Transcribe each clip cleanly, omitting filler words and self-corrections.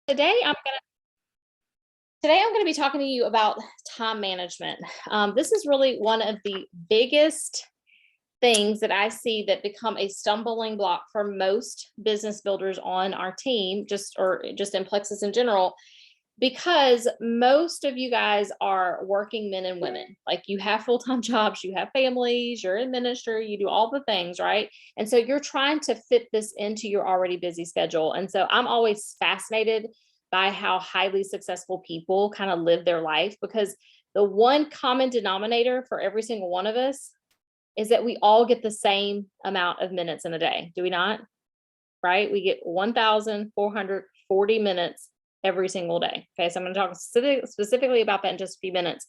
Today I'm going to be talking to you about time management. This is really one of the biggest things that I see that become a stumbling block for most business builders on our team, just in Plexus in general, because most of you guys are working men and women. Like, you have full-time jobs, you have families, you're in ministry, you do all the things, right? And so you're trying to fit this into your already busy schedule. And so I'm always fascinated by how highly successful people kind of live their life, because the one common denominator for every single one of us is that we all get the same amount of minutes in a day. Do we not? Right? We get 1,440 minutes every single day. Okay, so I'm going to talk specifically about that in just a few minutes.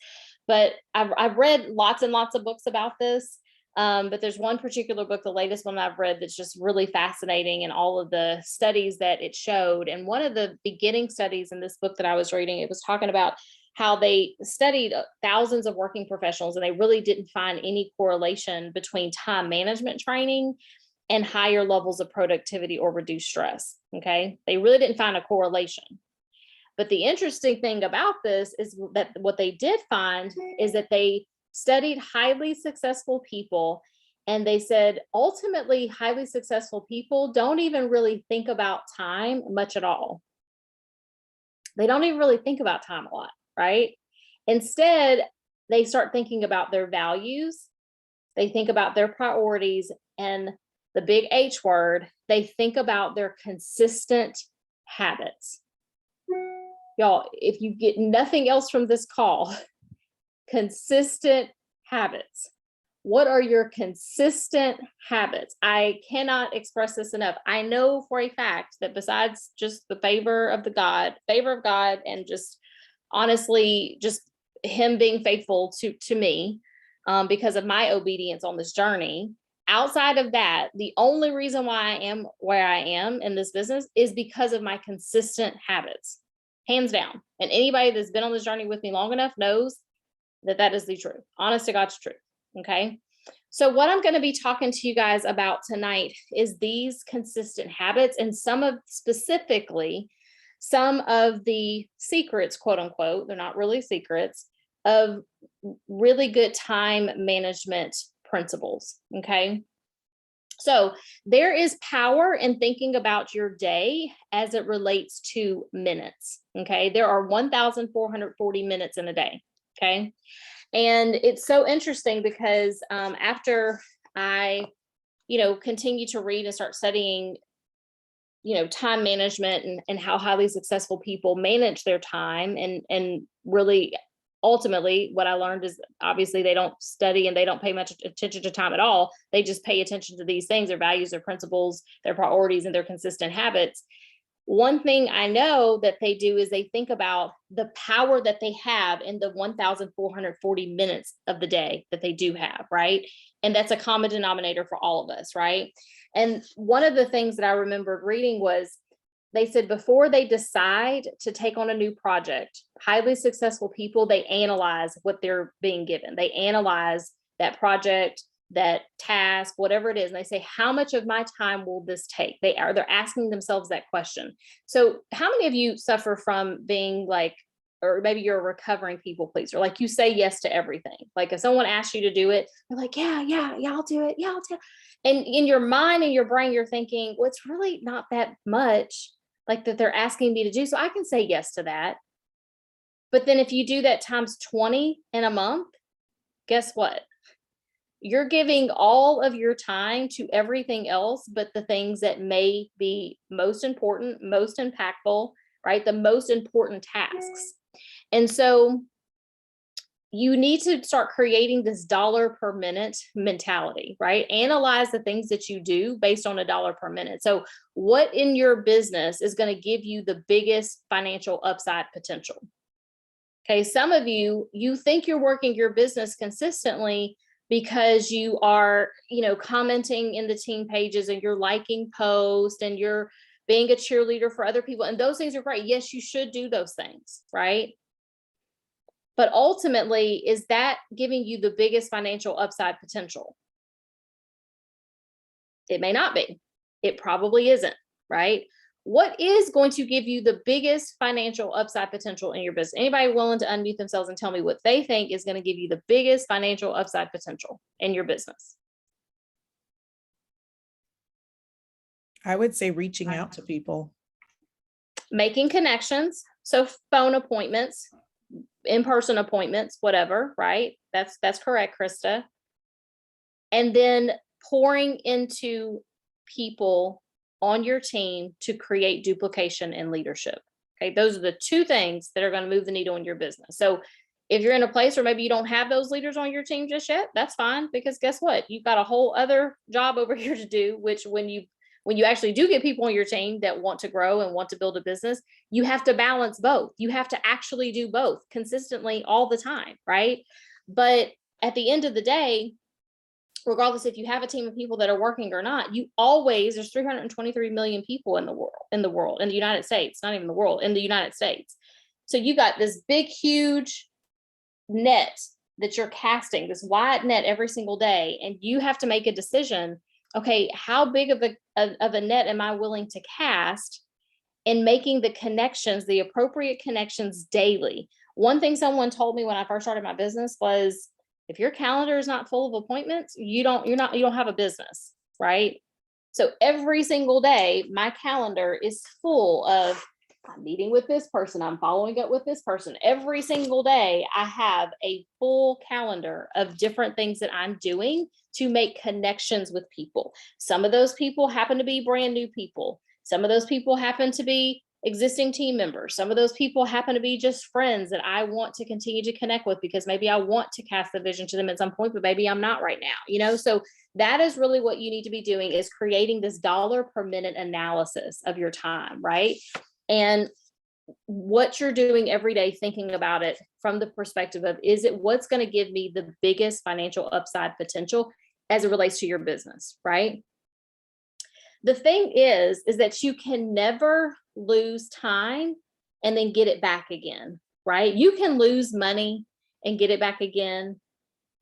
But I've read lots and lots of books about this. But there's one particular book, the latest one I've read, that's just really fascinating, and all of the studies that it showed. And one of the beginning studies in this book that I was reading, it was talking about how they studied thousands of working professionals, and they really didn't find any correlation between time management training and higher levels of productivity or reduced stress. Okay, they really didn't find a correlation. But the interesting thing about this is that what they did find is that they studied highly successful people, and they said ultimately highly successful people don't even really think about time much at all. They don't even really think about time a lot, right? Instead, they start thinking about their values, they think about their priorities, and the big H word, they think about their consistent habits. Y'all, if you get nothing else from this call, consistent habits. What are your consistent habits? I cannot express this enough. I know for a fact that besides just the favor of God, and just honestly, just him being faithful to me, because of my obedience on this journey, outside of that, the only reason why I am where I am in this business is because of my consistent habits, hands down. And anybody that's been on this journey with me long enough knows that is the truth, honest to God's truth. Okay. So what I'm going to be talking to you guys about tonight is these consistent habits, and specifically some of the secrets, quote unquote, they're not really secrets, of really good time management principles. Okay. So there is power in thinking about your day as it relates to minutes. Okay. There are 1,440 minutes in a day. Okay. And it's so interesting because after I, continue to read and start studying, time management and how highly successful people manage their time, and really ultimately what I learned is obviously they don't study and they don't pay much attention to time at all. They just pay attention to these things, their values, their principles, their priorities, and their consistent habits. One thing I know that they do is they think about the power that they have in the 1,440 minutes of the day that they do have, right? And that's a common denominator for all of us, right? And one of the things that I remembered reading was they said before they decide to take on a new project, highly successful people, they analyze what they're being given. They analyze that project, that task, whatever it is, and they say, how much of my time will this take? They're asking themselves that question. So how many of you suffer from being like, or maybe you're a recovering people pleaser, like you say yes to everything? Like if someone asks you to do it, you're like, yeah, I'll do it, I'll do it. And in your mind and your brain, you're thinking, well, it's really not that much, like that they're asking me to do, so I can say yes to that. But then if you do that times 20 in a month, guess what? You're giving all of your time to everything else but the things that may be most important, most impactful, right? The most important tasks. And so you need to start creating this dollar per minute mentality, right? Analyze the things that you do based on $1 per minute. So what in your business is going to give you the biggest financial upside potential? Okay, some of you think you're working your business consistently because you are, commenting in the team pages and you're liking posts and you're being a cheerleader for other people. And those things are great. Yes, you should do those things, right? But ultimately, is that giving you the biggest financial upside potential? It may not be. It probably isn't, right? what is going to give you the biggest financial upside potential in your business? Anybody willing to unmute themselves and tell me what they think is going to give you the biggest financial upside potential in your business? I would say reaching out to people. Making connections. So phone appointments, in-person appointments, whatever, right? That's correct, Krista. And then pouring into people on your team to create duplication and leadership. Okay, those are the two things that are going to move the needle in your business. So if you're in a place where maybe you don't have those leaders on your team just yet, that's fine, because guess what? You've got a whole other job over here to do, which when you actually do get people on your team that want to grow and want to build a business, you have to balance both. You have to actually do both consistently all the time, right? But at the end of the day, regardless if you have a team of people that are working or not, there's 323 million people in the United States, not even the world, in the United States. So you got this big, huge net that you're casting, this wide net every single day, and you have to make a decision. Okay, how big of a net am I willing to cast, in making the connections, the appropriate connections daily? One thing someone told me when I first started my business was, if your calendar is not full of appointments, you don't have a business, right? So every single day, my calendar is full of, I'm meeting with this person, I'm following up with this person. Every single day, I have a full calendar of different things that I'm doing to make connections with people. Some of those people happen to be brand new people. Some of those people happen to be existing team members. Some of those people happen to be just friends that I want to continue to connect with, because maybe I want to cast the vision to them at some point, but maybe I'm not right now, so that is really what you need to be doing, is creating this dollar per minute analysis of your time, right? And what you're doing every day, thinking about it from the perspective of, is it what's going to give me the biggest financial upside potential as it relates to your business, right? The thing is that you can never lose time and then get it back again, right? You can lose money and get it back again.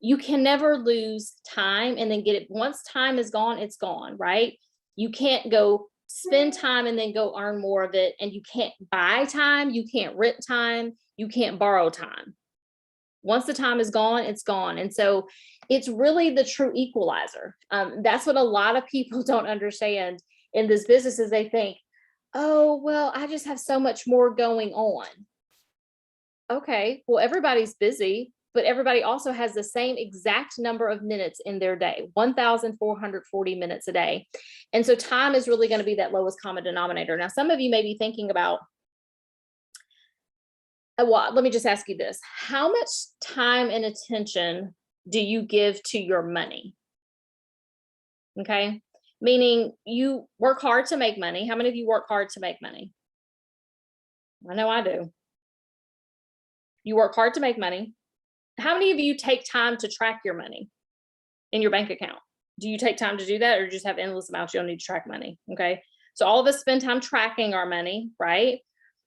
You can never lose time and then get it. Once time is gone, it's gone, right? You can't go spend time and then go earn more of it. And you can't buy time. You can't rent time. You can't borrow time. Once the time is gone, it's gone. And so it's really the true equalizer. That's what a lot of people don't understand in this business, is they think, oh, well, I just have so much more going on. Okay, well, everybody's busy, but everybody also has the same exact number of minutes in their day, 1,440 minutes a day. And so time is really going to be that lowest common denominator. Now, some of you may be thinking about, well, let me just ask you this. How much time and attention do you give to your money? Okay. Meaning you work hard to make money. How many of you work hard to make money? I know I do. You work hard to make money. How many of you take time to track your money in your bank account? Do you take time to do that, or just have endless amounts you don't need to track money? Okay. So all of us spend time tracking our money, right?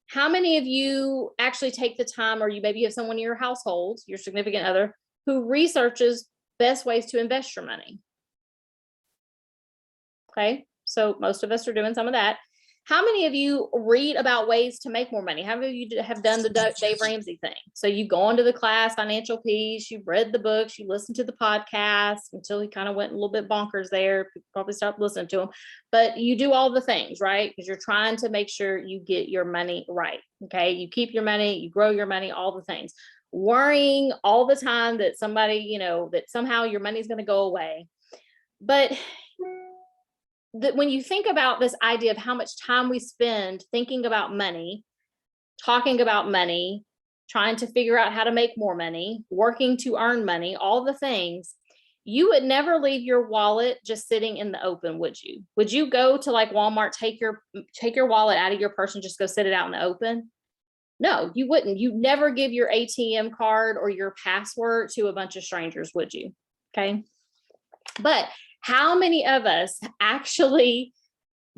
How many of you actually take the time, or you maybe have someone in your household, your significant other, who researches best ways to invest your money? Okay, so most of us are doing some of that. How many of you read about ways to make more money? How many of you have done the Dave Ramsey thing? So you've gone to the class, Financial Peace, you've read the books, you listened to the podcast until he kind of went a little bit bonkers there. People probably stopped listening to him, but you do all the things, right? Because you're trying to make sure you get your money right. Okay, you keep your money, you grow your money, all the things. Worrying all the time that somebody, that somehow your money is going to go away. But when you think about this idea of how much time we spend thinking about money, talking about money, trying to figure out how to make more money, working to earn money, all the things, you would never leave your wallet just sitting in the open, would you? Would you go to like Walmart, take your wallet out of your purse and just go sit it out in the open? No, you wouldn't. You never give your ATM card or your password to a bunch of strangers, would you? Okay. But how many of us actually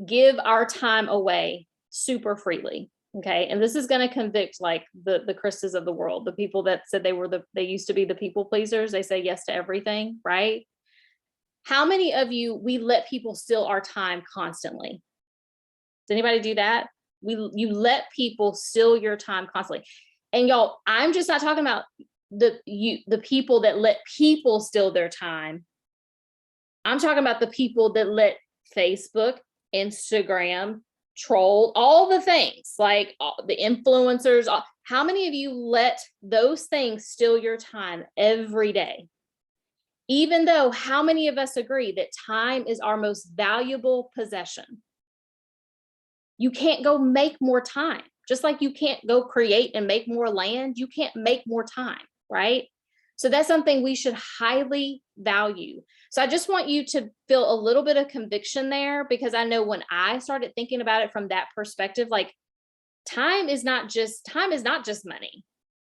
give our time away super freely? Okay. And this is going to convict like the Kristas of the world, the people that said they used to be the people pleasers. They say yes to everything, right? How many of you, we let people steal our time constantly? Does anybody do that? You let people steal your time constantly. And y'all, I'm just not talking about the people that let people steal their time. I'm talking about the people that let Facebook, Instagram, troll, all the things, like the influencers. How many of you let those things steal your time every day? Even though, how many of us agree that time is our most valuable possession? You can't go make more time. Just like you can't go create and make more land, you can't make more time, right? So that's something we should highly value. So I just want you to feel a little bit of conviction there, because I know when I started thinking about it from that perspective, like time is not just money.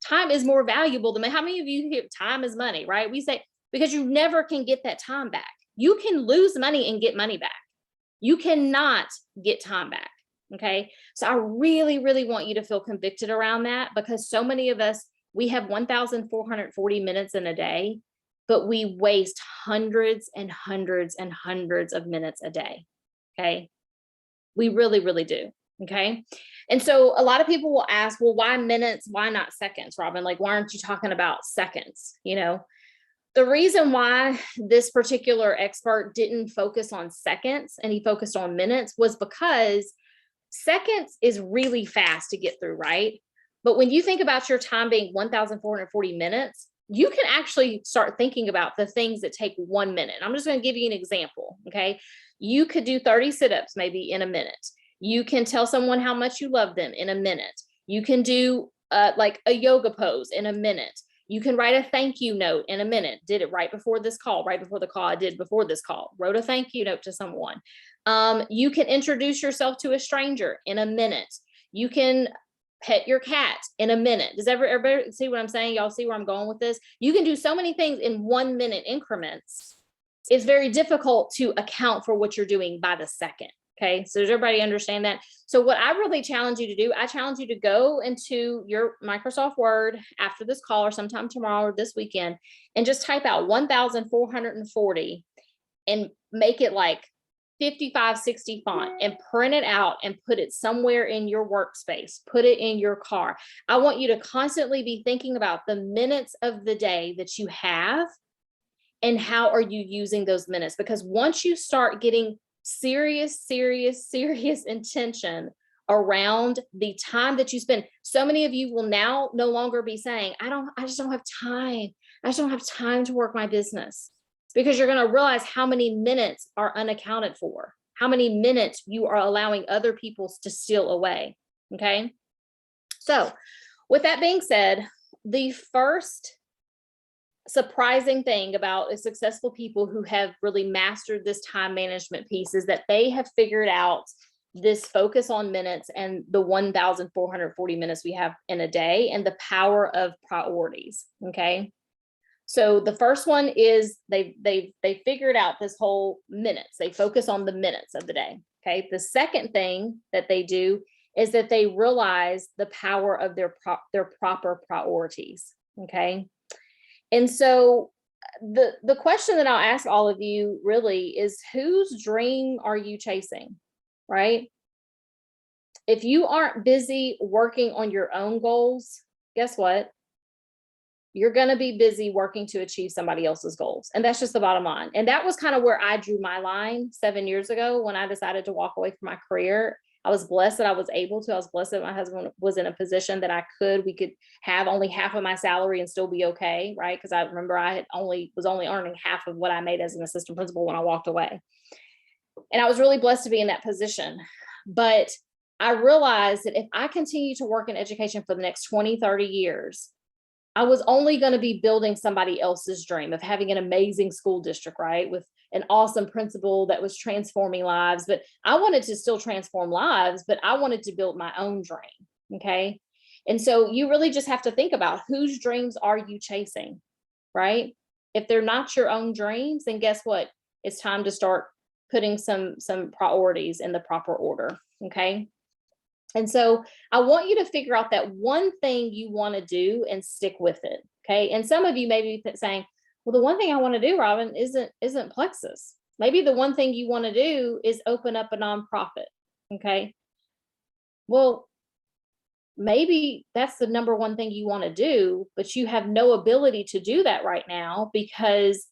Time is more valuable than money. How many of you hear time is money, right? We say, because you never can get that time back. You can lose money and get money back. You cannot get time back. Okay. So I really, really want you to feel convicted around that, because so many of us, we have 1,440 minutes in a day, but we waste hundreds and hundreds and hundreds of minutes a day. Okay. We really, really do. Okay. And so a lot of people will ask, well, why minutes? Why not seconds, Robin? Like, why aren't you talking about seconds? You know, the reason why this particular expert didn't focus on seconds and he focused on minutes was because seconds is really fast to get through, right? But when you think about your time being 1,440 minutes, you can actually start thinking about the things that take 1 minute. I'm just going to give you an example. Okay. You could do 30 sit-ups maybe in a minute. You can tell someone how much you love them in a minute. You can do like a yoga pose in a minute. You can write a thank you note in a minute. Did it right before this call, right before the call I did before this call, wrote a thank you note to someone. You can introduce yourself to a stranger in a minute. You can pet your cat in a minute. Does everybody see what I'm saying? Y'all see where I'm going with this? You can do so many things in 1 minute increments. It's very difficult to account for what you're doing by the second. Okay, so does everybody understand that? So what I really challenge you to do, I challenge you to go into your Microsoft Word after this call or sometime tomorrow or this weekend and just type out 1,440 and make it like 55, 60 font and print it out and put it somewhere in your workspace, put it in your car. I want you to constantly be thinking about the minutes of the day that you have and how are you using those minutes? Because once you start getting serious intention around the time that you spend, so many of you will now no longer be saying, I just don't have time. I just don't have time to work my business, because you're going to realize how many minutes are unaccounted for, how many minutes you are allowing other people to steal away. Okay. So with that being said, the first surprising thing about successful people who have really mastered this time management piece is that they have figured out this focus on minutes and the 1,440 minutes we have in a day and the power of priorities. Okay. So the first one is they figured out this whole minutes. They focus on the minutes of the day. Okay. The second thing that they do is that they realize the power of their proper priorities. Okay. And so the question that I'll ask all of you really is, whose dream are you chasing, right? If you aren't busy working on your own goals, guess what? You're going to be busy working to achieve somebody else's goals. And that's just the bottom line. And that was kind of where I drew my line 7 years ago when I decided to walk away from my career. I was blessed that I was able to. I was blessed that my husband was in a position that we could have only half of my salary and still be okay, right? Because I remember I was only earning half of what I made as an assistant principal when I walked away. And I was really blessed to be in that position. But I realized that if I continue to work in education for the next 20, 30 years, I was only going to be building somebody else's dream of having an amazing school district, right? With an awesome principal that was transforming lives. But I wanted to still transform lives, but I wanted to build my own dream. Okay. And so you really just have to think about whose dreams are you chasing, right? If they're not your own dreams, then guess what? It's time to start putting some priorities in the proper order. Okay. And so I want you to figure out that one thing you want to do and stick with it. Okay. And some of you may be saying, well, the one thing I want to do, Robin, isn't Plexus. Maybe the one thing you want to do is open up a nonprofit. Okay. Well, maybe that's the number one thing you want to do, but you have no ability to do that right now because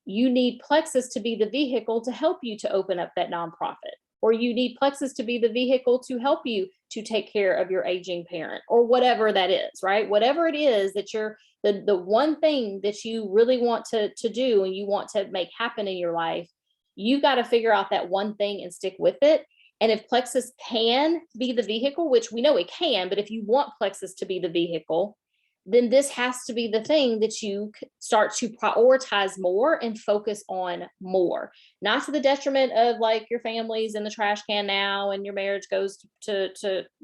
you need Plexus to be the vehicle to help you to open up that nonprofit, or you need Plexus to be the vehicle to help you to take care of your aging parent, or whatever that is, right? Whatever it is that you're the one thing that you really want to do and you want to make happen in your life, you've got to figure out that one thing and stick with it. And if Plexus can be the vehicle, which we know it can, but if you want Plexus to be the vehicle, then this has to be the thing that you start to prioritize more and focus on more, not to the detriment of like your family's in the trash can now and your marriage goes to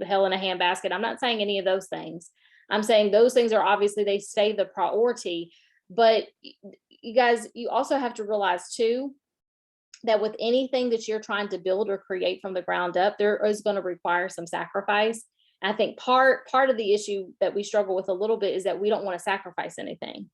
hell in a handbasket. I'm not saying any of those things. I'm saying those things are obviously, they stay the priority, but you guys, you also have to realize too, that with anything that you're trying to build or create from the ground up, there is going to require some sacrifice. I think part of the issue that we struggle with a little bit is that we don't want to sacrifice anything.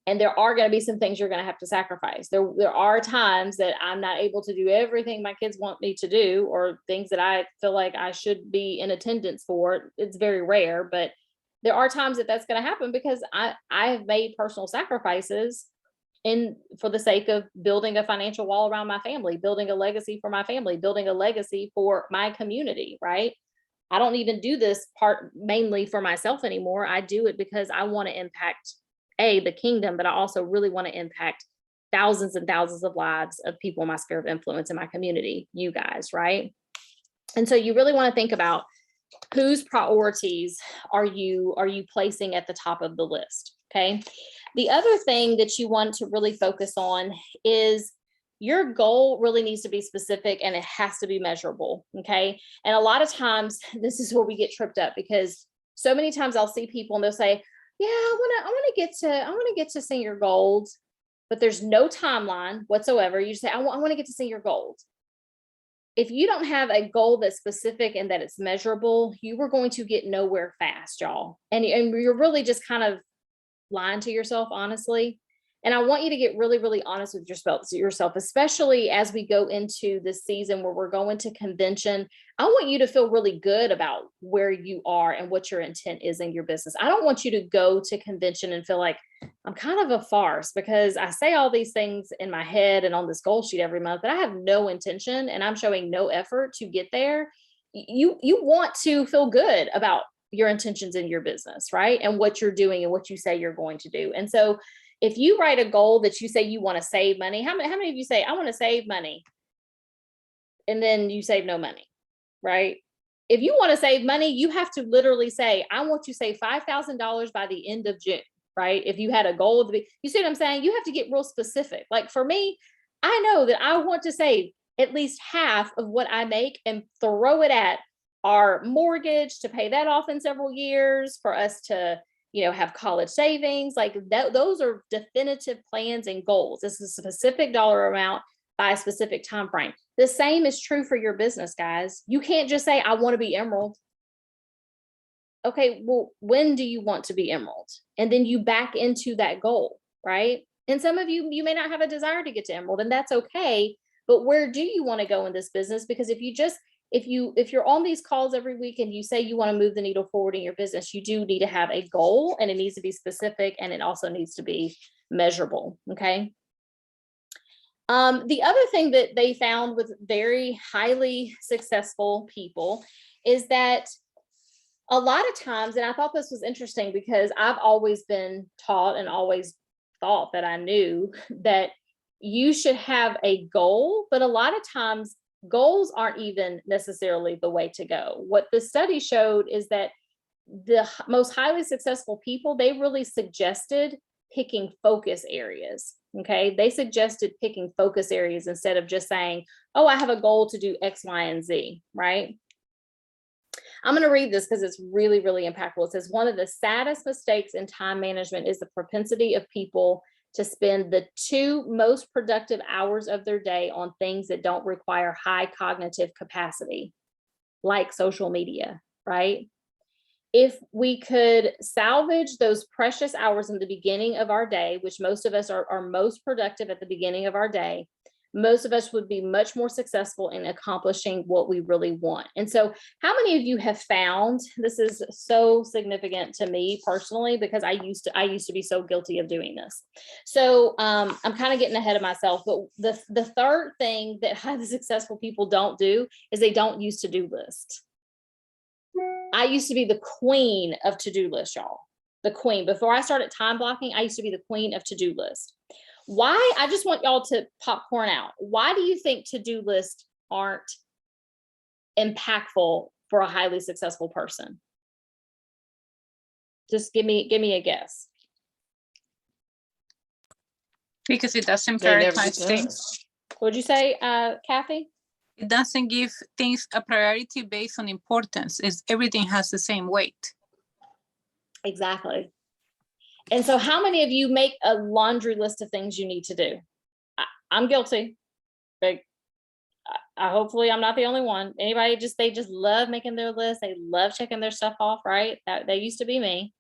And there are going to be some things you're going to have to sacrifice. There are times that I'm not able to do everything my kids want me to do, or things that I feel like I should be in attendance for. It's very rare, but there are times that that's going to happen because I have made personal sacrifices for the sake of building a financial wall around my family, building a legacy for my family, building a legacy for my community, right? I don't even do this part mainly for myself anymore. I do it because I want to impact the kingdom, but I also really want to impact thousands and thousands of lives of people in my sphere of influence in my community, you guys, right? And so you really want to think about whose priorities are you placing at the top of the list, okay? The other thing that you want to really focus on is your goal really needs to be specific and it has to be measurable, okay? And a lot of times this is where we get tripped up, because so many times I'll see people and they'll say, yeah, I want to get to senior gold, but there's no timeline whatsoever. You just say, I want to get to senior gold. If you don't have a goal that's specific and that it's measurable, you are going to get nowhere fast, y'all. And you're really just kind of lying to yourself, honestly. And I want you to get really, really honest with yourself, especially as we go into this season where we're going to convention. I want you to feel really good about where you are and what your intent is in your business. I don't want you to go to convention and feel like I'm kind of a farce because I say all these things in my head and on this goal sheet every month, but I have no intention and I'm showing no effort to get there. You want to feel good about your intentions in your business, right? And what you're doing and what you say you're going to do. And so if you write a goal that you say you want to save money, how many of you say, I want to save money? And then you save no money, right? If you want to save money, you have to literally say, I want to save $5,000 by the end of June, right? If you had a goal to be, you see what I'm saying? You have to get real specific. Like for me, I know that I want to save at least half of what I make and throw it at our mortgage to pay that off in several years, for us to have college savings. Like that, those are definitive plans and goals. This is a specific dollar amount by a specific time frame. The same is true for your business, guys. You can't just say, I want to be emerald. Okay, well, when do you want to be emerald? And then you back into that goal, right? And some of you may not have a desire to get to emerald, and that's okay. But where do you want to go in this business? Because if you're on these calls every week and you say you want to move the needle forward in your business, you do need to have a goal, and it needs to be specific, and it also needs to be measurable. Okay. The other thing that they found with very highly successful people is that a lot of times, and I thought this was interesting because I've always been taught and always thought that I knew that you should have a goal, but a lot of times goals aren't even necessarily the way to go. What the study showed is that the most highly successful people, they really suggested picking focus areas. Okay. They suggested picking focus areas instead of just saying, oh, I have a goal to do X, Y, and Z, right? I'm going to read this because it's really, really impactful. It says, one of the saddest mistakes in time management is the propensity of people to spend the 2 most productive hours of their day on things that don't require high cognitive capacity, like social media, right? If we could salvage those precious hours in the beginning of our day, which most of us are most productive at the beginning of our day, most of us would be much more successful in accomplishing what we really want. And so how many of you have found, this is so significant to me personally, because I used to be so guilty of doing this. So I'm kind of getting ahead of myself, but the third thing that highly successful people don't do is they don't use to-do lists. I used to be the queen of to-do lists, y'all. The queen. Before I started time blocking, I used to be the queen of to-do list. Why? I just want y'all to popcorn out. Why do you think to-do lists aren't impactful for a highly successful person? Just give me a guess. Because it doesn't They never prioritize do. things. What'd you say, Kathy? It doesn't give things a priority based on importance. Everything has the same weight. Exactly. And so how many of you make a laundry list of things you need to do? I'm guilty. But hopefully I'm not the only one. Anybody they just love making their list. They love checking their stuff off, right? That used to be me.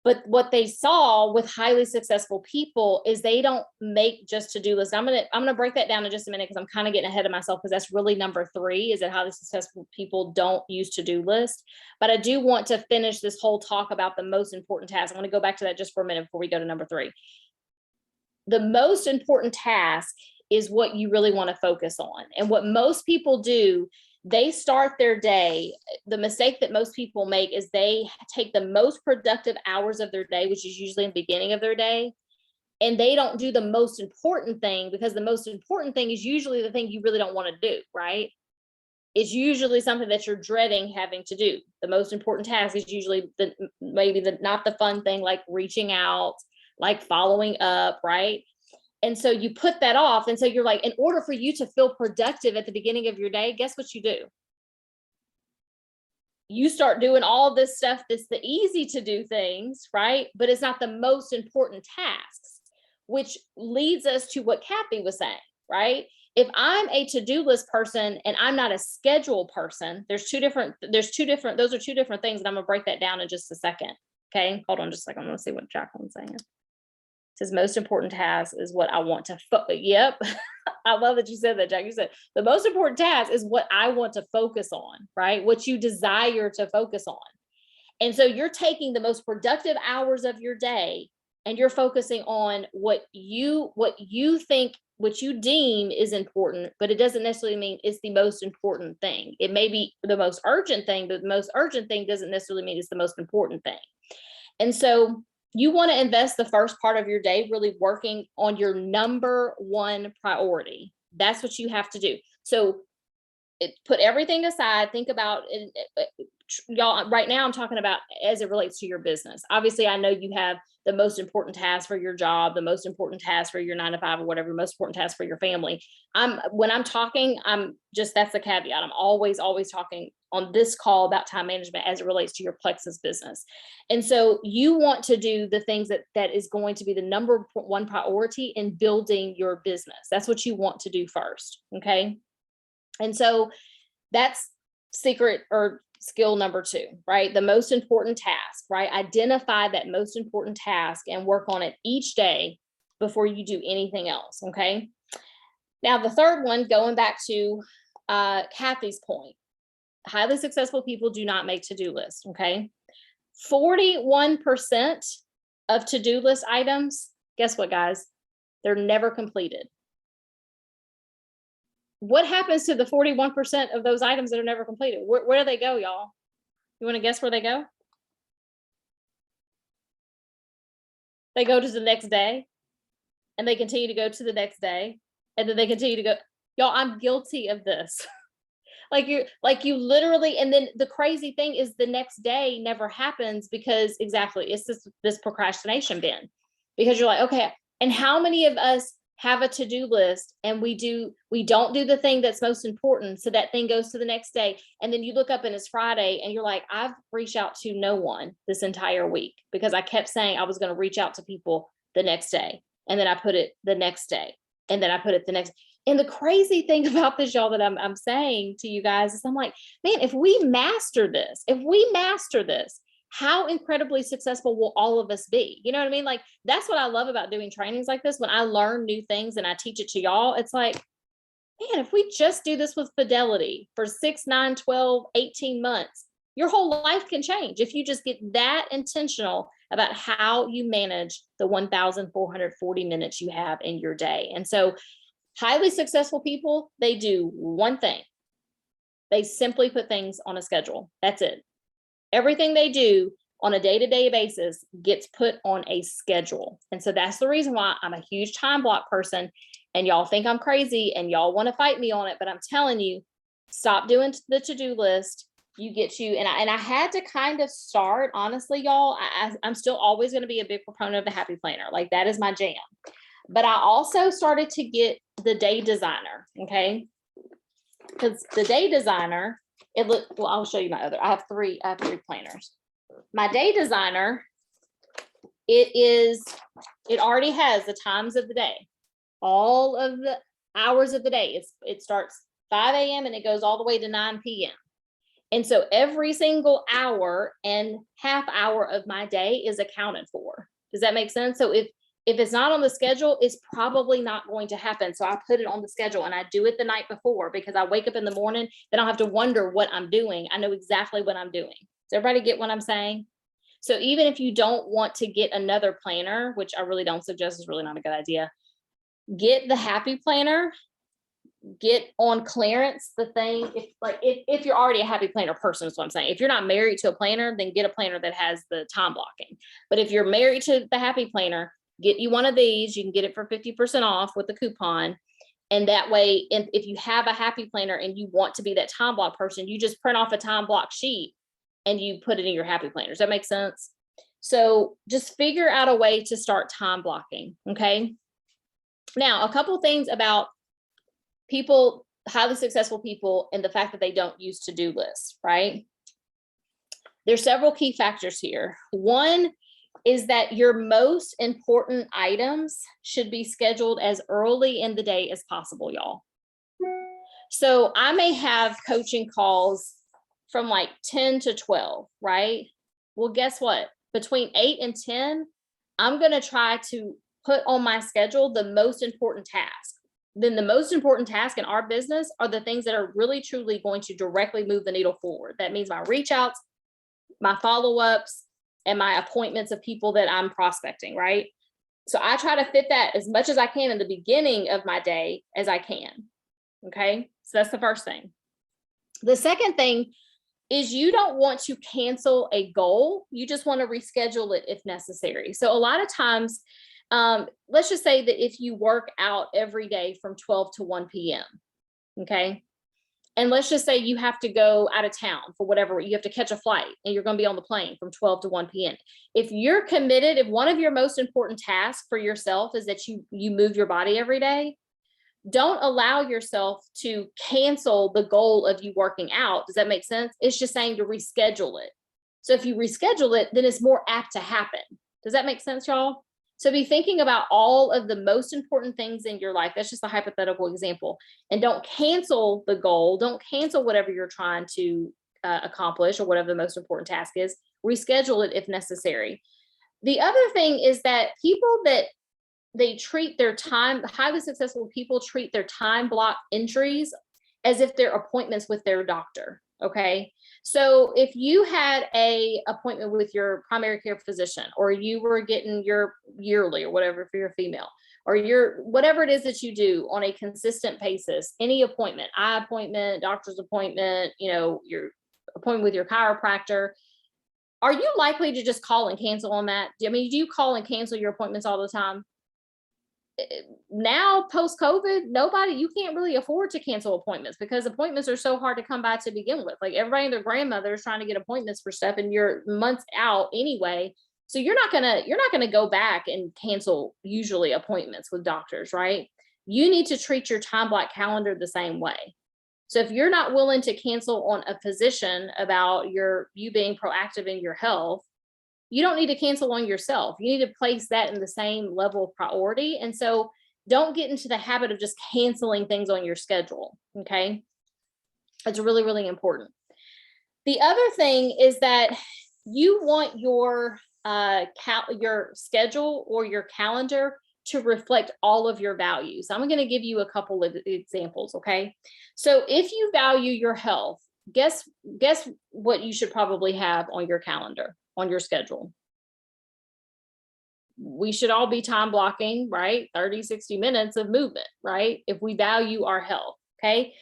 But what they saw with highly successful people is they don't make just to-do lists. I'm gonna break that down in just a minute, because I'm kind of getting ahead of myself, because that's really number 3, is that highly successful people don't use to-do lists. But I do want to finish this whole talk about the most important task. I want to go back to that just for a minute before we go to number 3. The most important task is what you really want to focus on. And what most people do, they start their day. The mistake that most people make is they take the most productive hours of their day, which is usually in the beginning of their day, and they don't do the most important thing, because the most important thing is usually the thing you really don't want to do, right? It's usually something that you're dreading having to do. The most important task is usually not the fun thing, like reaching out, like following up, right? And so you put that off. And so you're like, in order for you to feel productive at the beginning of your day, guess what you do? You start doing all this stuff that's the easy to do things, right? But it's not the most important tasks, which leads us to what Kathy was saying, right? If I'm a to-do list person and I'm not a schedule person, those are two different things, and I'm gonna break that down in just a second. Okay, hold on just a second. I'm gonna see what Jacqueline's saying. Says most important task is what I want to yep. I love that you said that, Jack. You said the most important task is what I want to focus on, right? What you desire to focus on. And so you're taking the most productive hours of your day and you're focusing on what you deem is important, but it doesn't necessarily mean it's the most important thing. It may be the most urgent thing, but the most urgent thing doesn't necessarily mean it's the most important thing. And so you want to invest the first part of your day really working on your number 1 priority. That's what you have to do. So put everything aside, think about it. Y'all, right now I'm talking about as it relates to your business. Obviously, I know you have the most important task for your job, the most important task for your 9 to 5 or whatever, most important task for your family. When I'm talking, that's the caveat. I'm always talking on this call about time management as it relates to your Plexus business. And so you want to do the things that is going to be the number 1 priority in building your business. That's what you want to do first. Okay. And so that's secret or skill number 2, right? The most important task, right? Identify that most important task and work on it each day before you do anything else. Okay. Now, the third one, going back to Kathy's point, highly successful people do not make to-do lists. Okay. 41% of to-do list items, guess what, guys? They're never completed. What happens to the 41% of those items that are never completed? Where do they go, y'all? You want to guess where they go? They go to the next day, and they continue to go to the next day, and then they continue to go. Y'all, I'm guilty of this. like you literally, and then the crazy thing is the next day never happens, because exactly, it's this procrastination bin, because you're like, okay, and how many of us have a to-do list and we don't do the thing that's most important, so that thing goes to the next day, and then you look up and it's Friday and you're like, I've reached out to no one this entire week because I kept saying I was going to reach out to people the next day, and then I put it the next day, and then I put it the next. And the crazy thing about this, y'all, that I'm saying to you guys is, I'm like, man, if we master this, how incredibly successful will all of us be? You know what I mean? Like, that's what I love about doing trainings like this. When I learn new things and I teach it to y'all, it's like, man, if we just do this with fidelity for 6, 9, 12, 18 months, your whole life can change if you just get that intentional about how you manage the 1,440 minutes you have in your day. And so highly successful people, they do one thing. They simply put things on a schedule. That's it. Everything they do on a day-to-day basis gets put on a schedule. And so that's the reason why I'm a huge time block person. And y'all think I'm crazy and y'all want to fight me on it, but I'm telling you, stop doing the to-do list. You get you, and I had to kind of start, honestly, y'all. I'm still always going to be a big proponent of the happy planner. Like, that is my jam. But I also started to get the day designer, okay? Because the day designer, well, I'll show you my other. I have three planners. My day designer, it already has the times of the day, all of the hours of the day. It starts 5 a.m. and it goes all the way to 9 p.m. And so every single hour and half hour of my day is accounted for. Does that make sense? So if it's not on the schedule, it's probably not going to happen. So I put it on the schedule and I do it the night before, because I wake up in the morning, then I don't have to wonder what I'm doing. I know exactly what I'm doing. Does everybody get what I'm saying? So even if you don't want to get another planner, which I really don't suggest, is really not a good idea, get the happy planner. Get on clearance the thing. If you're already a happy planner person, is what I'm saying. If you're not married to a planner, then get a planner that has the time blocking. But if you're married to the happy planner, get you one of these. You can get it for 50% off with the coupon. And that way, if you have a happy planner and you want to be that time block person, you just print off a time block sheet and you put it in your happy planner. Does that make sense? So just figure out a way to start time blocking. Okay. Now, a couple things about people, highly successful people, and the fact that they don't use to-do lists, right? There's several key factors here. One is that your most important items should be scheduled as early in the day as possible, y'all. So I may have coaching calls from like 10 to 12, right? Well, guess what? Between 8 and 10, I'm going to try to put on my schedule the most important task. Then the most important task in our business are the things that are really truly going to directly move the needle forward. That means my reach outs, my follow-ups, and my appointments of people that I'm prospecting, right? So I try to fit that as much as I can in the beginning of my day as I can. Okay, so that's the first thing. The second thing is you don't want to cancel a goal. You just want to reschedule it if necessary. So a lot of times, let's just say that if you work out every day from 12 to 1 p.m. Okay. And let's just say you have to go out of town for whatever, you have to catch a flight and you're going to be on the plane from 12 to 1 p.m. If you're committed, if one of your most important tasks for yourself is that you move your body every day, don't allow yourself to cancel the goal of you working out. Does that make sense? It's just saying to reschedule it. So if you reschedule it, then it's more apt to happen. Does that make sense, y'all? So be thinking about all of the most important things in your life. That's just a hypothetical example. And don't cancel the goal. Don't cancel whatever you're trying to accomplish or whatever the most important task is. Reschedule it if necessary. The other thing is that people that they treat their time, highly successful people treat their time block entries as if they're appointments with their doctor. Okay. So if you had a appointment with your primary care physician, or you were getting your yearly or whatever, if you're a female, or your whatever it is that you do on a consistent basis, any appointment, eye appointment, doctor's appointment, your appointment with your chiropractor, are you likely to just call and cancel on that? I mean, do you call and cancel your appointments all the time? Now, post-COVID, you can't really afford to cancel appointments because appointments are so hard to come by to begin with. Like, everybody and their grandmother is trying to get appointments for stuff, and you're months out anyway. So you're not gonna go back and cancel usually appointments with doctors, right? You need to treat your time block calendar the same way. So if you're not willing to cancel on a physician about you being proactive in your health, you don't need to cancel on yourself. You need to place that in the same level of priority. And so don't get into the habit of just canceling things on your schedule. Okay. It's really, really important. The other thing is that you want your your schedule or your calendar to reflect all of your values. I'm going to give you a couple of examples. Okay. So if you value your health, guess what you should probably have on your calendar, on your schedule. We should all be time blocking, right? 30, 60 minutes of movement, right? If we value our health. Okay.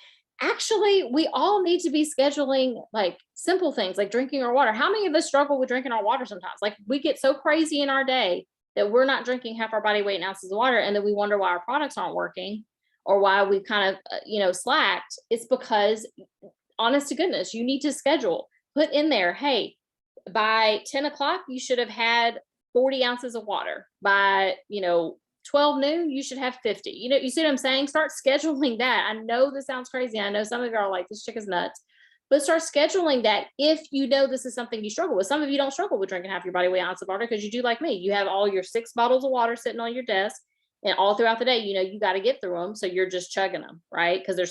Actually, we all need to be scheduling like simple things like drinking our water. How many of us struggle with drinking our water sometimes? Like we get so crazy in our day that we're not drinking half our body weight in ounces of water, and then we wonder why our products aren't working or why we've kind of, slacked. It's because, honest to goodness, you need to schedule, put in there, hey, by 10 o'clock, you should have had 40 ounces of water. By, 12 noon, you should have 50. You see what I'm saying? Start scheduling that. I know this sounds crazy. I know some of you are like, this chick is nuts, but start scheduling that if you know this is something you struggle with. Some of you don't struggle with drinking half your body weight ounce of water because you do like me. You have all your 6 bottles of water sitting on your desk, and all throughout the day, you got to get through them. So you're just chugging them, right? Because they're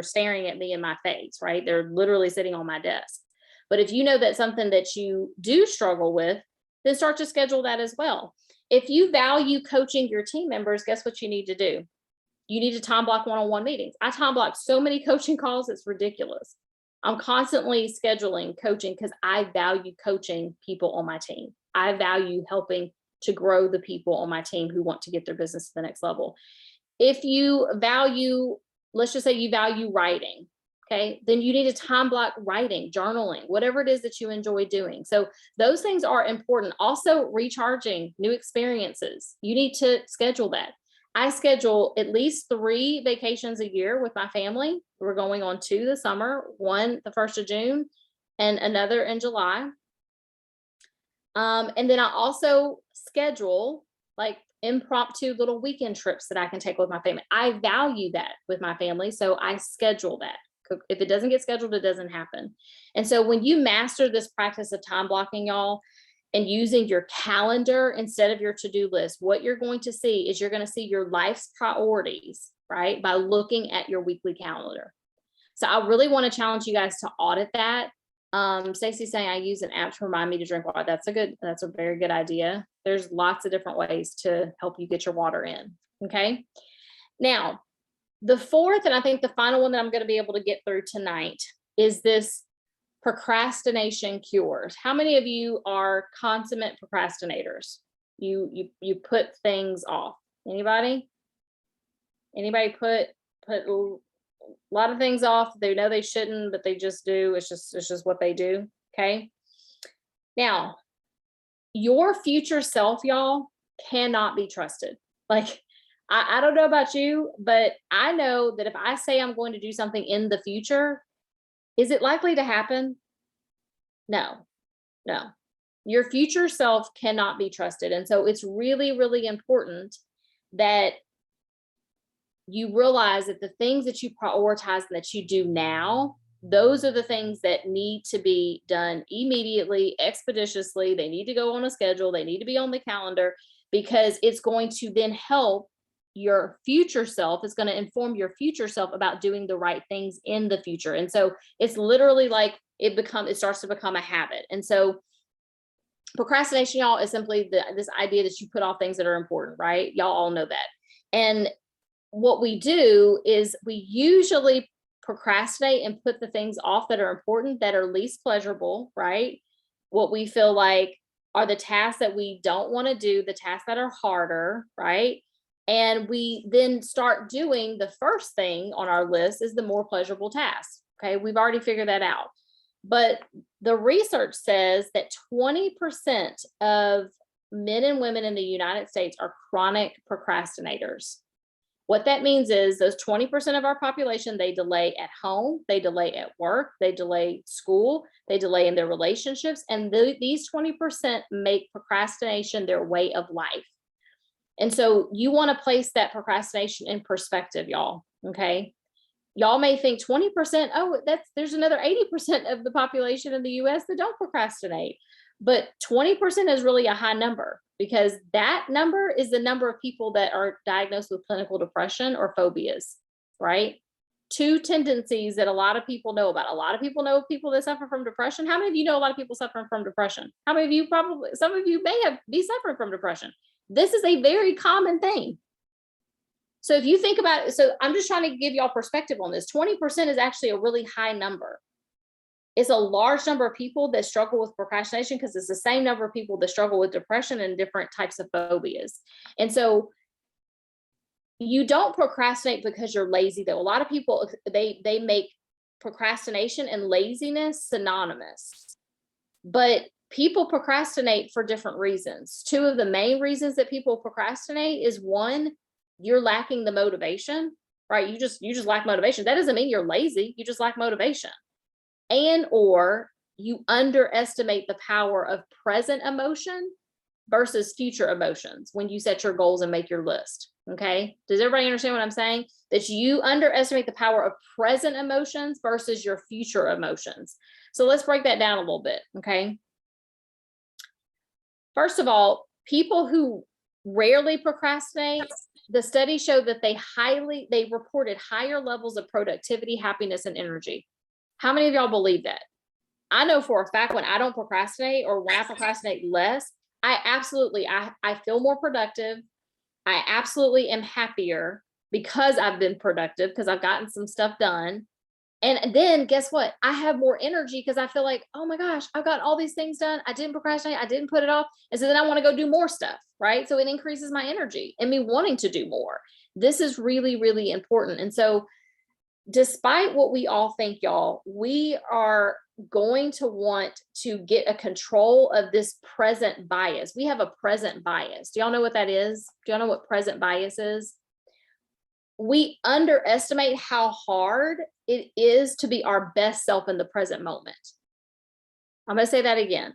staring at me in my face, right? They're literally sitting on my desk. But if you know that's something that you do struggle with, then start to schedule that as well. If you value coaching your team members, guess what you need to do? You need to time block one-on-one meetings. I time block so many coaching calls, it's ridiculous. I'm constantly scheduling coaching because I value coaching people on my team. I value helping to grow the people on my team who want to get their business to the next level. If you value, let's just say you value writing, okay, then you need to time block writing, journaling, whatever it is that you enjoy doing. So those things are important. Also, recharging, new experiences. You need to schedule that. I schedule at least 3 vacations a year with my family. We're going on 2 this summer, one the 1st of June and another in July. And then I also schedule like impromptu little weekend trips that I can take with my family. I value that with my family, so I schedule that. If it doesn't get scheduled, it doesn't happen. And so when you master this practice of time blocking, y'all, and using your calendar instead of your to-do list, what you're going to see is you're going to see your life's priorities, right? By looking at your weekly calendar. So I really want to challenge you guys to audit that. Stacey's saying I use an app to remind me to drink water. That's a very good idea. There's lots of different ways to help you get your water in. Okay. Now, the 4th, and I think the final one that I'm going to be able to get through tonight, is this procrastination cures. How many of you are consummate procrastinators? You put things off. Anybody put a lot of things off? They know they shouldn't, but they just do. It's just what they do. Okay. Now, your future self, y'all, cannot be trusted. Like, I don't know about you, but I know that if I say I'm going to do something in the future, is it likely to happen? No. Your future self cannot be trusted. And so it's really, really important that you realize that the things that you prioritize and that you do now, those are the things that need to be done immediately, expeditiously. They need to go on a schedule. They need to be on the calendar, because it's going to then help your future self. Is going to inform your future self about doing the right things in the future. And so it's literally like it starts to become a habit. And so procrastination, y'all, is simply this idea that you put off things that are important, right? Y'all all know that. And what we do is we usually procrastinate and put the things off that are important, that are least pleasurable, right? What we feel like are the tasks that we don't want to do, the tasks that are harder, right? And we then start doing the first thing on our list is the more pleasurable task. Okay, we've already figured that out. But the research says that 20% of men and women in the United States are chronic procrastinators. What that means is those 20% of our population, they delay at home, they delay at work, they delay school, they delay in their relationships, and these 20% make procrastination their way of life. And so you want to place that procrastination in perspective, y'all. Okay. Y'all may think 20%, oh, there's another 80% of the population in the US that don't procrastinate. But 20% is really a high number, because that number is the number of people that are diagnosed with clinical depression or phobias, right? two tendencies that a lot of people know about. A lot of people know people that suffer from depression. How many of you know a lot of people suffering from depression? How many of you probably, some of you may be suffering from depression. This is a very common thing. So if you think about it, so I'm just trying to give y'all perspective on this. 20% is actually a really high number. It's a large number of people that struggle with procrastination because it's the same number of people that struggle with depression and different types of phobias. And so you don't procrastinate because you're lazy, though. A lot of people, they make procrastination and laziness synonymous. But people procrastinate for different reasons. Two of the main reasons that people procrastinate is, one, you're lacking the motivation, right? You just lack motivation. That doesn't mean you're lazy. You just lack motivation. And or you underestimate the power of present emotion versus future emotions when you set your goals and make your list. Okay. Does everybody understand what I'm saying? That you underestimate the power of present emotions versus your future emotions. So let's break that down a little bit. Okay. First of all, people who rarely procrastinate, the studies show that they reported higher levels of productivity, happiness, and energy. How many of y'all believe that? I know for a fact when I don't procrastinate, or when I procrastinate less, I feel more productive. I absolutely am happier because I've been productive, because I've gotten some stuff done. And then guess what? I have more energy because I feel like, oh my gosh, I've got all these things done. I didn't procrastinate. I didn't put it off. And so then I want to go do more stuff, right? So it increases my energy and me wanting to do more. This is really, really important. And so despite what we all think, y'all, we are going to want to get a control of this present bias. We have a present bias. Do y'all know what that is? Do y'all know what present bias is? We underestimate how hard it is to be our best self in the present moment. I'm going to say that again.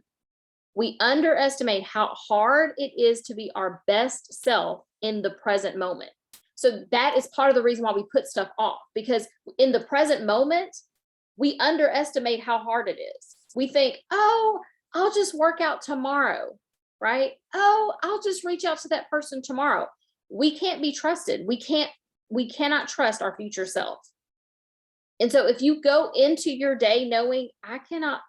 We underestimate how hard it is to be our best self in the present moment. So that is part of the reason why we put stuff off, because in the present moment, we underestimate how hard it is. We think, oh, I'll just work out tomorrow, right? Oh, I'll just reach out to that person tomorrow. We can't be trusted. We cannot trust our future self. And so if you go into your day knowing I cannot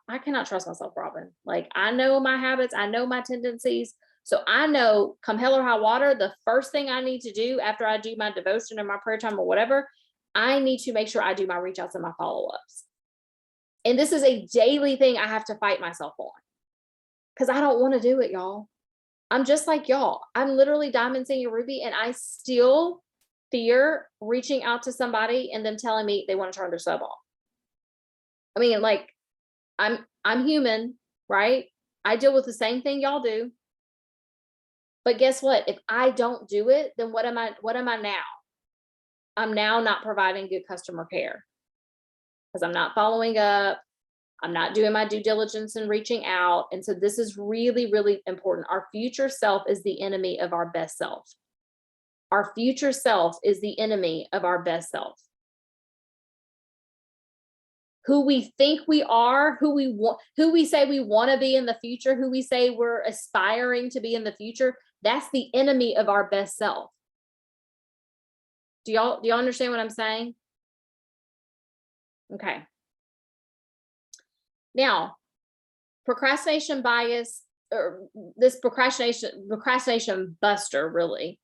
trust myself, Robin, like I know my habits, I know my tendencies. So I know come hell or high water, the first thing I need to do after I do my devotion or my prayer time or whatever, I need to make sure I do my reach outs and my follow-ups. And this is a daily thing I have to fight myself on, because I don't want to do it, y'all. I'm just like y'all. I'm literally diamond, senior, ruby, and I still fear reaching out to somebody and them telling me they want to turn their sub off. I mean, like, I'm human, right? I deal with the same thing y'all do. But guess what? If I don't do it, then what am I now? I'm now not providing good customer care because I'm not following up. I'm not doing my due diligence and reaching out. And so this is really, really important. Our future self is the enemy of our best self. Our future self is the enemy of our best self. Who we think we are, who we say we want to be in the future, who we say we're aspiring to be in the future, that's the enemy of our best self. Do y'all understand what I'm saying? Okay. Now, procrastination bias, or this procrastination buster really,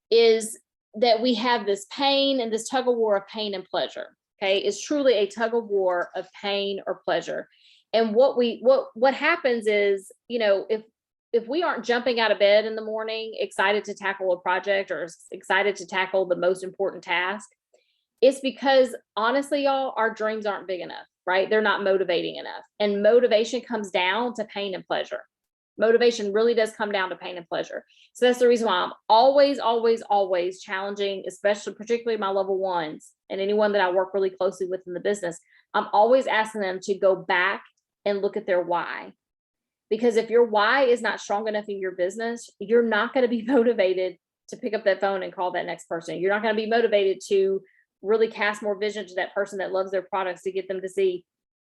is that we have this pain and this tug of war of pain and pleasure. Okay, it's truly a tug of war of pain or pleasure. And what happens is, you know, if we aren't jumping out of bed in the morning, excited to tackle a project or excited to tackle the most important task, it's because honestly, y'all, our dreams aren't big enough, right? They're not motivating enough. And motivation comes down to pain and pleasure. Motivation really does come down to pain and pleasure. So that's the reason why I'm always, always, always challenging, particularly my level ones and anyone that I work really closely with in the business. I'm always asking them to go back and look at their why. Because if your why is not strong enough in your business, you're not going to be motivated to pick up that phone and call that next person. You're not going to be motivated to really cast more vision to that person that loves their products to get them to see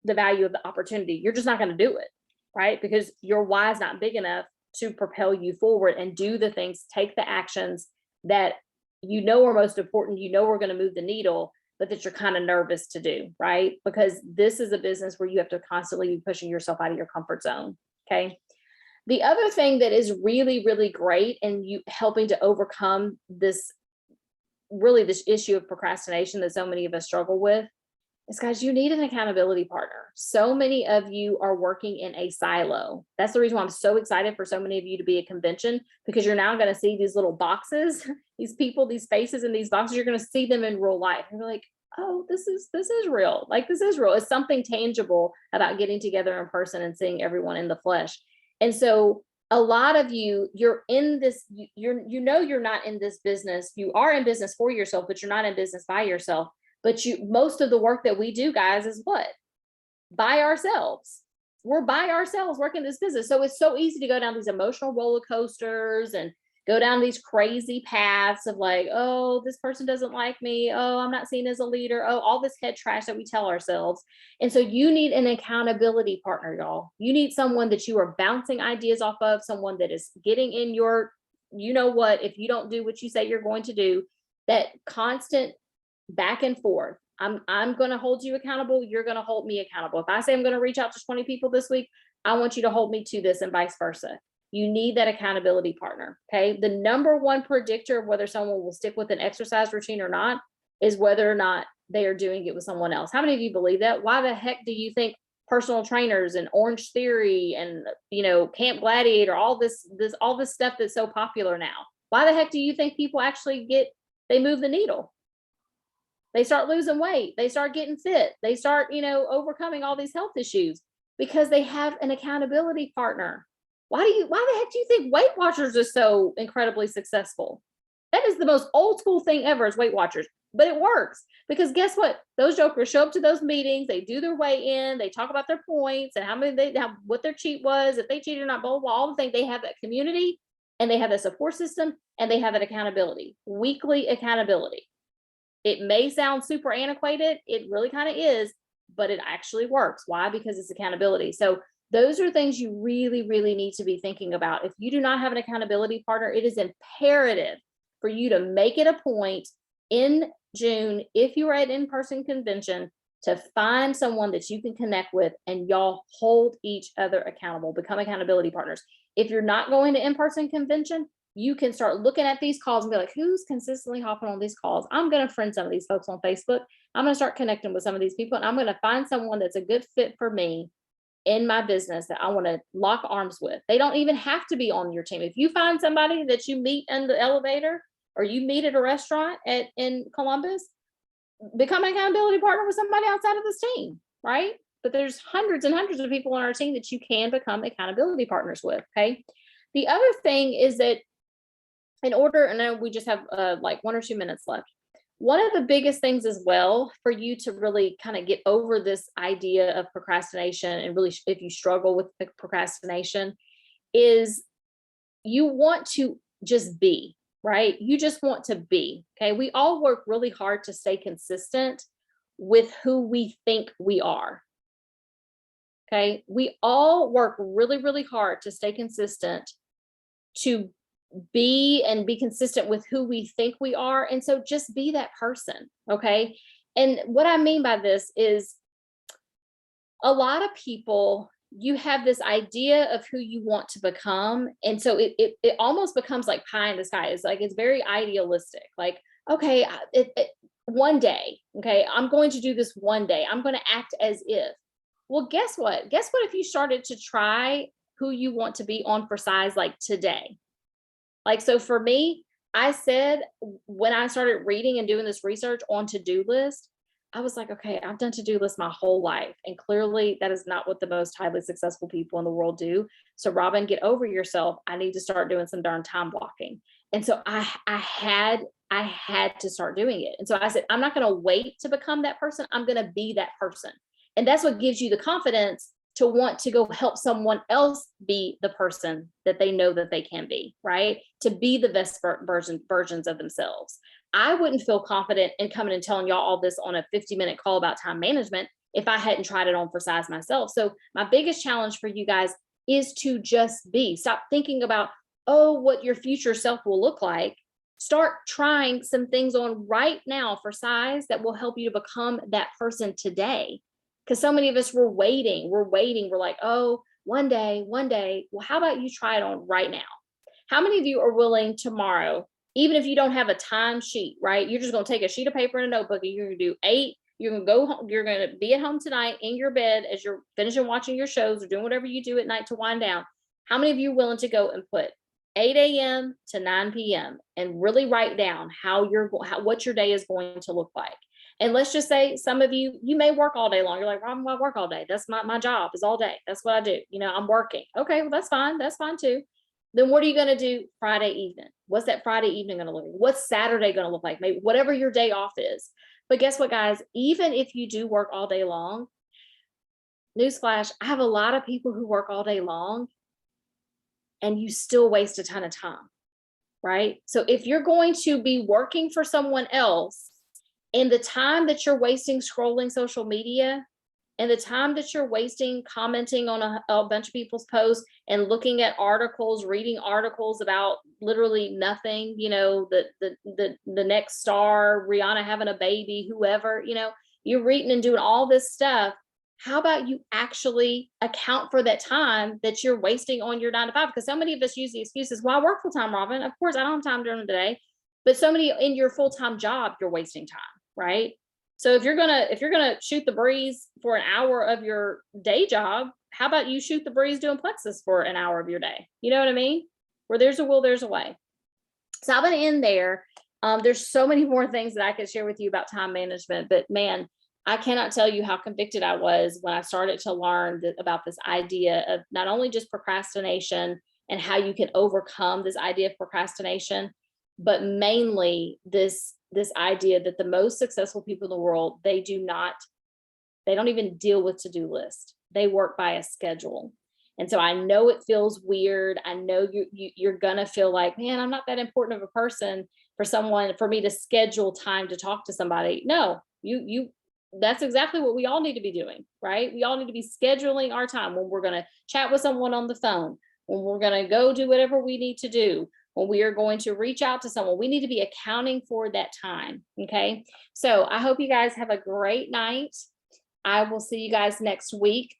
the value of the opportunity. You're just not going to do it, right? Because your why is not big enough to propel you forward and do the things, take the actions that you know are most important, you know are going to move the needle, but that you're kind of nervous to do, right? Because this is a business where you have to constantly be pushing yourself out of your comfort zone. Okay. The other thing that is really, really great and you helping to overcome this issue of procrastination that so many of us struggle with is, guys, you need an accountability partner. So many of you are working in a silo. That's the reason why I'm so excited for so many of you to be at convention, because you're now going to see these little boxes, these people, these faces in these boxes. You're going to see them in real life. And you're like, oh, this is real. Like, this is real. It's something tangible about getting together in person and seeing everyone in the flesh. And so a lot of you, you're in this, you're not in this business. You are in business for yourself, but you're not in business by yourself. But most of the work that we do, guys, is what? By ourselves. We're by ourselves working this business. So it's so easy to go down these emotional roller coasters and go down these crazy paths of like, oh, this person doesn't like me. Oh, I'm not seen as a leader. Oh, all this head trash that we tell ourselves. And so you need an accountability partner, y'all. You need someone that you are bouncing ideas off of, someone that is getting in your, you know what, if you don't do what you say you're going to do, that constant back and forth. I'm going to hold you accountable. You're going to hold me accountable. If I say I'm going to reach out to 20 people this week, I want you to hold me to this, and vice versa. You need that accountability partner. Okay. The number one predictor of whether someone will stick with an exercise routine or not is whether or not they are doing it with someone else. How many of you believe that? Why the heck do you think personal trainers and Orange Theory and, Camp Gladiator, all this stuff that's so popular now? Why the heck do you think people actually they move the needle? They start losing weight. They start getting fit. They start, overcoming all these health issues because they have an accountability partner. Why the heck do you think Weight Watchers are so incredibly successful? That is the most old school thing ever, is Weight Watchers, but it works because guess what? Those jokers show up to those meetings. They do their weigh in. They talk about their points and what their cheat was, if they cheated or not, blah, blah, blah, all the things. They have that community and they have that support system and they have that accountability, weekly accountability. It may sound super antiquated. It really kind of is, but it actually works. Why? Because it's accountability. So those are things you really, really need to be thinking about. If you do not have an accountability partner, it is imperative for you to make it a point in June, if you are at in-person convention, to find someone that you can connect with and y'all hold each other accountable, become accountability partners. If you're not going to in-person convention, you can start looking at these calls and be like, who's consistently hopping on these calls? I'm going to friend some of these folks on Facebook. I'm going to start connecting with some of these people, and I'm going to find someone that's a good fit for me in my business that I want to lock arms with. They don't even have to be on your team. If you find somebody that you meet in the elevator or you meet at a restaurant in Columbus, become an accountability partner with somebody outside of this team, right? But there's hundreds and hundreds of people on our team that you can become accountability partners with, okay? The other thing is that in order, and then we just have like 1 or 2 minutes left. One of the biggest things as well for you to really kind of get over this idea of procrastination, and really if you struggle with procrastination, is you want to just be, right? You just want to be, okay? We all work really hard to stay consistent with who we think we are, okay? We all work really, really hard to stay consistent, to be consistent with who we think we are. And so just be that person. Okay. And what I mean by this is a lot of people, you have this idea of who you want to become. And so it almost becomes like pie in the sky. It's very idealistic. Like, okay, one day, okay, I'm going to do this one day. I'm going to act as if. Well, guess what? If you started to try who you want to be on for size like today? Like, so for me, I said, when I started reading and doing this research on to-do list, I was like, okay, I've done to-do lists my whole life. And clearly that is not what the most highly successful people in the world do. So Robin, get over yourself. I need to start doing some darn time blocking. And so I had to start doing it. And so I said, I'm not going to wait to become that person. I'm going to be that person. And that's what gives you the confidence to want to go help someone else be the person that they know that they can be, right? To be the best versions of themselves. I wouldn't feel confident in coming and telling y'all all this on a 50-minute call about time management if I hadn't tried it on for size myself. So my biggest challenge for you guys is to just be. Stop thinking about, oh, what your future self will look like, Start trying some things on right now for size that will help you to become that person today. Because so many of us were waiting. We're like, oh, one day. Well, how about you try it on right now? How many of you are willing tomorrow, even if you don't have a time sheet, right? You're just going to take a sheet of paper and a notebook and you're going to do 8. You're going to go home. You're going to be at home tonight in your bed as you're finishing watching your shows or doing whatever you do at night to wind down. How many of you are willing to go and put 8 a.m. to 9 p.m. and really write down what your day is going to look like? And let's just say some of you may work all day long. You're like, Rob, I work all day. That's my job is all day. That's what I do. I'm working. Okay, well, that's fine. That's fine too. Then what are you going to do Friday evening? What's that Friday evening going to look like? What's Saturday going to look like? Maybe whatever your day off is. But guess what, guys? Even if you do work all day long, newsflash, I have a lot of people who work all day long and you still waste a ton of time, right? So if you're going to be working for someone else, in the time that you're wasting scrolling social media and the time that you're wasting commenting on a bunch of people's posts and looking at articles, reading articles about literally nothing, the next star, Rihanna having a baby, whoever, you're reading and doing all this stuff. How about you actually account for that time that you're wasting on your 9 to 5? Because so many of us use the excuses, well, I work full time, Robin. Of course, I don't have time during the day. But so many in your full-time job, you're wasting time, right? So if you're gonna shoot the breeze for an hour of your day job, how about you shoot the breeze doing plexus for an hour of your day? You know what I mean? Where there's a will, there's a way. So I'm gonna end there. There's so many more things that I could share with you about time management, but man, I cannot tell you how convicted I was when I started to learn about this idea of not only just procrastination and how you can overcome this idea of procrastination, but mainly this idea that the most successful people in the world, they don't even deal with to-do list. They work by a schedule. And so I know it feels weird. I know you're gonna feel like, man, I'm not that important of a person for me to schedule time to talk to somebody. No, that's exactly what we all need to be doing, right? We all need to be scheduling our time when we're gonna chat with someone on the phone, when we're gonna go do whatever we need to do, when we are going to reach out to someone. We need to be accounting for that time. Okay. So I hope you guys have a great night. I will see you guys next week.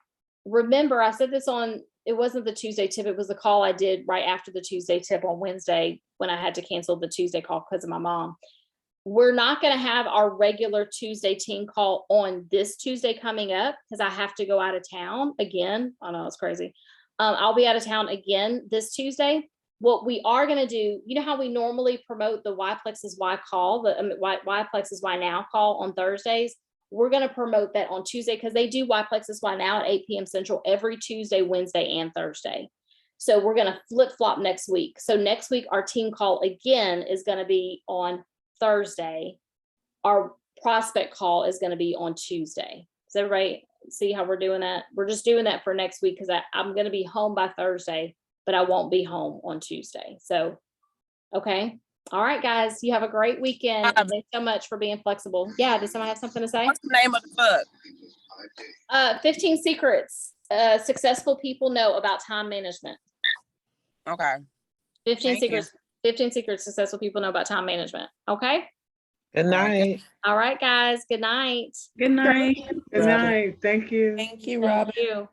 Remember, I said this it wasn't the Tuesday tip. It was the call I did right after the Tuesday tip on Wednesday when I had to cancel the Tuesday call because of my mom. We're not going to have our regular Tuesday team call on this Tuesday coming up because I have to go out of town again. I know it's crazy. I'll be out of town again this Tuesday. What we are going to do, you know how we normally promote the Why Plexus Why call, Why Plexus Why Now call on Thursdays? We're going to promote that on Tuesday because they do Why Plexus Why Now at 8 p.m. Central every Tuesday, Wednesday, and Thursday. So we're going to flip-flop next week. So next week, our team call again is going to be on Thursday. Our prospect call is going to be on Tuesday. Does everybody see how we're doing that? We're just doing that for next week because I'm going to be home by Thursday, but I won't be home on Tuesday. So, okay. All right, guys, you have a great weekend. Thanks so much for being flexible. Yeah, does somebody have something to say? What's the name of the book? 15 secrets successful people know about time management. Okay. 15 Thank you. secrets. 15 secrets successful people know about time management. Okay. Good night. All right, guys. Good night. Good night. Good Robin. night. Thank you. Thank you, Thank Robin. you.